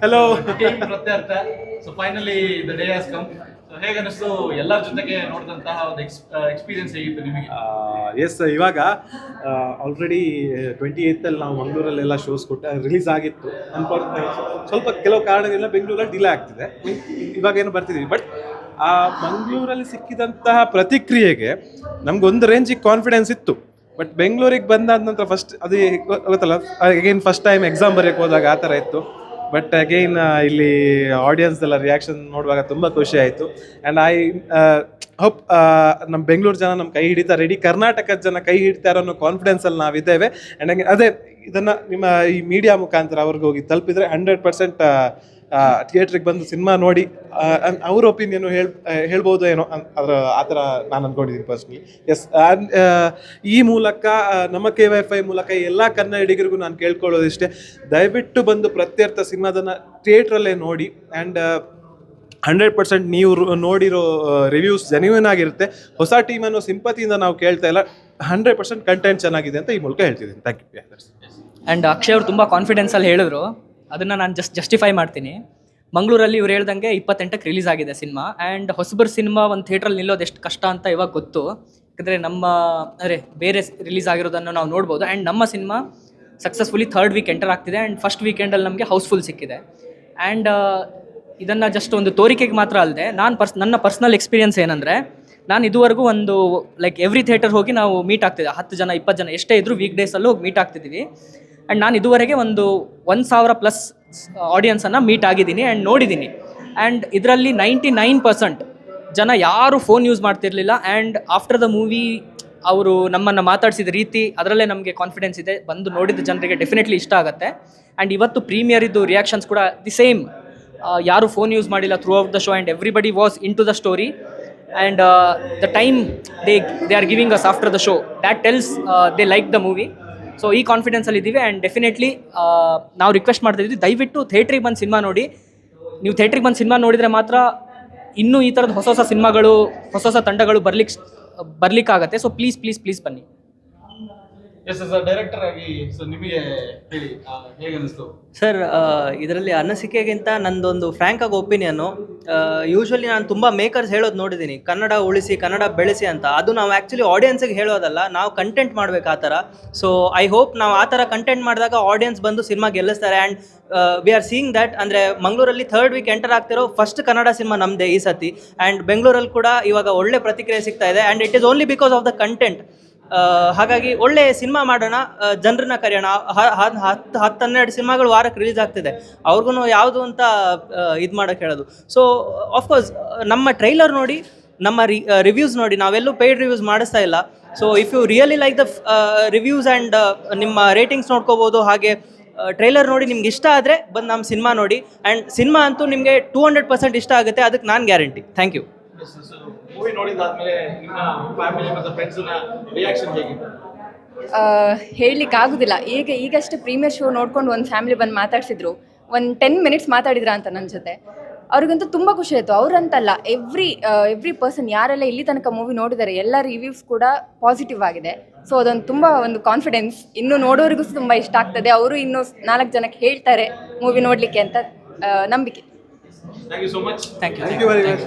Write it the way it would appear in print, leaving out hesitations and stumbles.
Hello team ಪ್ರತ್ಯರ್ಥ. So finally the day has come. So ಹೇಗೆ ಅನಿಸ್ತು ಎಲ್ಲರ ಜೊತೆಗೆ ನೋಡಿದಂತಹ ಒಂದು ಎಕ್ಸ್ಪೀರಿಯನ್ಸ್ ಹೇಗಿತ್ತು ನಿಮಗೆ? ಎಸ್, ಇವಾಗ ಆಲ್ರೆಡಿ 28 ನಾವು ಮಂಗಳೂರಲ್ಲೆಲ್ಲ ಶೋಸ್ ರಿಲೀಸ್ ಆಗಿತ್ತು. ಸ್ವಲ್ಪ ಕೆಲವು ಕಾರಣದಿಂದ ಬೆಂಗಳೂರಲ್ಲಿ ಡಿಲೇ ಆಗ್ತಿದೆ, ಇವಾಗ ಏನು ಬರ್ತಿದ್ದೀವಿ. ಬಟ್ ಆ ಮಂಗಳೂರಲ್ಲಿ ಸಿಕ್ಕಿದಂತಹ ಪ್ರತಿಕ್ರಿಯೆಗೆ ನಮ್ಗೊಂದು ರೇಂಜಿಗೆ ಕಾನ್ಫಿಡೆನ್ಸ್ ಇತ್ತು. ಬಟ್ ಬೆಂಗಳೂರಿಗೆ ಬಂದಾದ ನಂತರ ಫಸ್ಟ್ ಅದು ಗೊತ್ತಲ್ಲ, ಅಗೇನ್ ಫಸ್ಟ್ ಟೈಮ್ ಎಕ್ಸಾಮ್ ಬರೆಯೋಕೆ ಹೋದಾಗ ಆ ಥರ ಇತ್ತು. ಬಟ್ ಅಗೈನ್ ಇಲ್ಲಿ ಆಡಿಯನ್ಸ್ ಎಲ್ಲ ರಿಯಾಕ್ಷನ್ ನೋಡುವಾಗ ತುಂಬ ಖುಷಿ ಆಯಿತು. ಆ್ಯಂಡ್ ಐ ಹೋಪ್ ನಮ್ಮ ಬೆಂಗಳೂರು ಜನ ನಮ್ಮ ಕೈ ಹಿಡಿತಾರೆ, ಇಡೀ ಕರ್ನಾಟಕದ ಜನ ಕೈ ಹಿಡಿತಾರೆ ಅನ್ನೋ ಕಾನ್ಫಿಡೆನ್ಸಲ್ಲಿ ನಾವಿದ್ದೇವೆ. ಆ್ಯಂಡ್ ಅದೇ ಇದನ್ನು ನಿಮ್ಮ ಈ ಮೀಡಿಯಾ ಮುಖಾಂತರ ಅವ್ರಿಗೆ ಹೋಗಿ ತಲುಪಿದರೆ 100% ಥಿಯೇಟ್ರಿಗೆ ಬಂದು ಸಿನಿಮಾ ನೋಡಿ ಅವ್ರ ಒಪಿನಿಯನು ಹೇಳ್ಬೋದು ಏನೋ ಅದರ ಆ ಥರ ನಾನು ಅಂದ್ಕೊಂಡಿದ್ದೀನಿ ಪರ್ಸ್ನಲಿ. ಎಸ್, ಈ ಮೂಲಕ ನಮ್ಮ KYFI ಮೂಲಕ ಎಲ್ಲ ಕನ್ನಡಿಗರಿಗೂ ನಾನು ಕೇಳ್ಕೊಳ್ಳೋದಿಷ್ಟೇ, ದಯವಿಟ್ಟು ಬಂದು ಪ್ರತ್ಯರ್ಥ ಸಿನಿಮಾದನ್ನು ಥಿಯೇಟ್ರಲ್ಲೇ ನೋಡಿ. ಆ್ಯಂಡ್ 100% ನೀವು ನೋಡಿರೋ ರಿವ್ಯೂಸ್ ಜೆನ್ಯೂನ್ ಆಗಿರುತ್ತೆ. ಹೊಸ ಟೀಮನ್ನು ಸಿಂಪತಿಯಿಂದ ನಾವು ಕೇಳ್ತಾ ಇಲ್ಲ, 100% ಕಂಟೆಂಟ್ ಚೆನ್ನಾಗಿದೆ ಅಂತ ಈ ಮೂಲಕ ಹೇಳ್ತಿದ್ದೀನಿ. Thank you. ಆ್ಯಂಡ್ ಅಕ್ಷಯ್ ಅವರು ತುಂಬ ಕಾನ್ಫಿಡೆನ್ಸಲ್ಲಿ ಹೇಳಿದ್ರು, ಅದನ್ನು ನಾನು ಜಸ್ಟಿಫೈ ಮಾಡ್ತೀನಿ. ಮಂಗಳೂರಲ್ಲಿ ಇವ್ರು ಹೇಳ್ದಂಗೆ 28ಕ್ಕೆ ರಿಲೀಸ್ ಆಗಿದೆ ಸಿನಿಮಾ. ಆ್ಯಂಡ್ ಹೊಸಬರ್ ಸಿನಿಮಾ ಒಂದು ಥಿಯೇಟ್ರಲ್ಲಿ ನಿಲ್ಲೋದು ಎಷ್ಟು ಕಷ್ಟ ಅಂತ ಇವಾಗ ಗೊತ್ತು. ಯಾಕಂದರೆ ಬೇರೆ ರಿಲೀಸ್ ಆಗಿರೋದನ್ನು ನಾವು ನೋಡ್ಬೋದು. ಆ್ಯಂಡ್ ನಮ್ಮ cinema successfully 3rd week enter ಆಗ್ತಿದೆ. ಆ್ಯಂಡ್ ಫಸ್ಟ್ ವೀಕೆಂಡಲ್ಲಿ ನಮಗೆ ಹೌಸ್ಫುಲ್ ಸಿಕ್ಕಿದೆ. ಆ್ಯಂಡ್ ಇದನ್ನು ಜಸ್ಟ್ ಒಂದು ತೋರಿಕೆಗೆ ಮಾತ್ರ ಅಲ್ಲದೆ ನನ್ನ ಪರ್ಸ್ನಲ್ ಎಕ್ಸ್ಪೀರಿಯನ್ಸ್ ಏನಂದರೆ, ನಾನು ಇದುವರೆಗೂ ಒಂದು ಎವ್ರಿ ಥಿಯೇಟರ್ ಹೋಗಿ ನಾವು ಮೀಟ್ ಆಗ್ತಿದ್ದೆ. 10 ಜನ 20 ಜನ ಎಷ್ಟೇ ಇದ್ದರೂ ವೀಕ್ ಡೇಸಲ್ಲೂ ಹೋಗಿ ಮೀಟ್ ಆಗ್ತಿದ್ದೀವಿ. ಆ್ಯಂಡ್ ನಾನು ಇದುವರೆಗೆ ಒಂದು 1000+ ಆಡಿಯನ್ಸನ್ನು ಮೀಟ್ ಆಗಿದ್ದೀನಿ ಆ್ಯಂಡ್ ನೋಡಿದ್ದೀನಿ. ಆ್ಯಂಡ್ ಇದರಲ್ಲಿ 99% ಜನ ಯಾರೂ ಫೋನ್ ಯೂಸ್ ಮಾಡ್ತಿರಲಿಲ್ಲ. ಆ್ಯಂಡ್ ಆಫ್ಟರ್ ದ ಮೂವಿ ಅವರು ನಮ್ಮನ್ನು ಮಾತಾಡಿಸಿದ ರೀತಿ, ಅದರಲ್ಲೇ ನಮಗೆ ಕಾನ್ಫಿಡೆನ್ಸ್ ಇದೆ, ಬಂದು ನೋಡಿದ ಜನರಿಗೆ ಡೆಫಿನೆಟ್ಲಿ ಇಷ್ಟ ಆಗುತ್ತೆ. ಆ್ಯಂಡ್ ಇವತ್ತು ಪ್ರೀಮಿಯರ್ ಇದ್ದು ರಿಯಾಕ್ಷನ್ಸ್ ಕೂಡ ದಿ ಸೇಮ್, ಯಾರು ಫೋನ್ ಯೂಸ್ ಮಾಡಿಲ್ಲ throughout the show. And everybody was into the story. And the time they are giving us after the show, that tells they like the movie. So ಈ ಕಾನ್ಫಿಡೆನ್ಸಲ್ಲಿ ಇದ್ದೀವಿ. And definitely ನಾವು request ಮಾಡ್ತಾ ಇದ್ದೀವಿ, ದಯವಿಟ್ಟು ಥಿಯೇಟ್ರಿಗೆ ಬಂದು cinema ನೋಡಿ. ನೀವು ಥಿಯೇಟ್ರಿಗೆ ಬಂದು ಸಿನಿಮಾ ನೋಡಿದರೆ ಮಾತ್ರ ಇನ್ನೂ ಈ ಥರದ ಹೊಸ ಸಿನಿಮಾಗಳು, ಹೊಸ ತಂಡಗಳು ಬರ್ಲಿಕ್ಕಾಗತ್ತೆ. ಸೊ ಪ್ಲೀಸ್ ಬನ್ನಿ. ಎಸ್ ಸರ್, ಡೈರೆಕ್ಟರ್ ಆಗಿ ಸೊ ನಿಮಗೆ ಹೇಳಿ ಹೇಗೆ ಅನಿಸ್ತು ಸರ್? ಇದರಲ್ಲಿ ಅನಿಸಿಕೆಗಿಂತ ನಂದೊಂದು ಫ್ರ್ಯಾಂಕ್ ಆಗಿ ಒಪಿನಿಯನ್ನು, ಯೂಶ್ವಲಿ ನಾನು ತುಂಬ ಮೇಕರ್ಸ್ ಹೇಳೋದು ನೋಡಿದ್ದೀನಿ, ಕನ್ನಡ ಉಳಿಸಿ ಕನ್ನಡ ಬೆಳೆಸಿ ಅಂತ. ಅದು ನಾವು ಆ್ಯಕ್ಚುಲಿ ಆಡಿಯನ್ಸಿಗೆ ಹೇಳೋದಲ್ಲ, ನಾವು ಕಂಟೆಂಟ್ ಮಾಡಬೇಕು ಆ ಥರ. ಸೊ ಐ ಹೋಪ್ ನಾವು ಆ ಥರ ಕಂಟೆಂಟ್ ಮಾಡಿದಾಗ ಆಡಿಯನ್ಸ್ ಬಂದು ಸಿನಿಮಾ ಗೆಲ್ಲಿಸ್ತಾರೆ. And we are seeing that. ಅಂದರೆ ಮಂಗಳೂರಲ್ಲಿ 3rd ವೀಕ್ ಎಂಟರ್ ಆಗ್ತಿರೋ ಫಸ್ಟ್ ಕನ್ನಡ ಸಿನಿಮಾ ನಮ್ಮದೇ ಈ ಸತಿ. ಆ್ಯಂಡ್ ಬೆಂಗಳೂರಲ್ಲಿ ಕೂಡ ಇವಾಗ ಒಳ್ಳೆ ಪ್ರತಿಕ್ರಿಯೆ ಸಿಗ್ತಾ ಇದೆ. And it is only because of the content. ಹಾಗಾಗಿ ಒಳ್ಳೆ ಸಿನಿಮಾ ಮಾಡೋಣ, ಜನರನ್ನ ಕರೆಯೋಣ. 10-12 ಸಿನಿಮಾಗಳು ವಾರಕ್ಕೆ ರಿಲೀಸ್ ಆಗ್ತಿದೆ, ಅವ್ರಿಗೂ ಯಾವುದು ಅಂತ ಇದು ಮಾಡೋಕ್ಕೆ ಹೇಳೋದು. ಸೊ ಆಫ್ಕೋರ್ಸ್ ನಮ್ಮ ಟ್ರೈಲರ್ ನೋಡಿ, ನಮ್ಮ ರಿವ್ಯೂಸ್ ನೋಡಿ, ನಾವೆಲ್ಲೂ ಪೇಯ್ಡ್ ರಿವ್ಯೂಸ್ ಮಾಡಿಸ್ತಾ ಇಲ್ಲ. So if you really like the reviews and ನಿಮ್ಮ ರೇಟಿಂಗ್ಸ್ ನೋಡ್ಕೋಬೋದು. ಹಾಗೆ ಟ್ರೈಲರ್ ನೋಡಿ ನಿಮ್ಗೆ ಇಷ್ಟ ಆದರೆ ಬಂದು ನಮ್ಮ ಸಿನಿಮಾ ನೋಡಿ. ಆ್ಯಂಡ್ ಸಿನಿಮಾ ಅಂತೂ ನಿಮಗೆ 200% ಇಷ್ಟ ಆಗುತ್ತೆ, ಅದಕ್ಕೆ ನಾನು ಗ್ಯಾರಂಟಿ. Thank you. ಮೂವಿ ನೋಡಿದಾದ್ಮೇಲೆ ನಿಮ್ಮ ಫ್ಯಾಮಿಲಿ ಮತ್ತು ಫ್ರೆಂಡ್ಸ್ನ ರಿಯಾಕ್ಷನ್ ಹೇಗಿತ್ತು? ಹೇಳಲಿಕ್ಕೆ ಆಗೋದಿಲ್ಲ. ಈಗಷ್ಟೇ ಪ್ರೀಮಿಯರ್ ಶೋ ನೋಡ್ಕೊಂಡು ಒಂದು ಫ್ಯಾಮಿಲಿ ಬಂದು ಮಾತಾಡ್ಸಿದ್ರು. ಒಂದು 10 ಮಿನಿಟ್ಸ್ ಮಾತಾಡಿದ್ರ ಅಂತ ನನ್ನ ಜೊತೆ. ಅವ್ರಿಗಂತೂ ತುಂಬ ಖುಷಿ ಆಯಿತು. ಅವರಂತಲ್ಲ, ಎವ್ರಿ ಪರ್ಸನ್ ಯಾರೆಲ್ಲ ಇಲ್ಲಿ ತನಕ ಮೂವಿ ನೋಡಿದ್ದಾರೆ ಎಲ್ಲ ರಿವ್ಯೂಸ್ ಕೂಡ ಪಾಸಿಟಿವ್ ಆಗಿದೆ. ಸೊ ಅದೊಂದು ತುಂಬ ಒಂದು ಕಾನ್ಫಿಡೆನ್ಸ್. ಇನ್ನೂ ನೋಡೋರಿಗೂ ತುಂಬ ಇಷ್ಟ ಆಗ್ತದೆ, ಅವರು ಇನ್ನೂ 4 ಜನಕ್ಕೆ ಹೇಳ್ತಾರೆ ಮೂವಿ ನೋಡಲಿಕ್ಕೆ ಅಂತ ನಂಬಿಕೆ. Thank you so much. Thank you very much.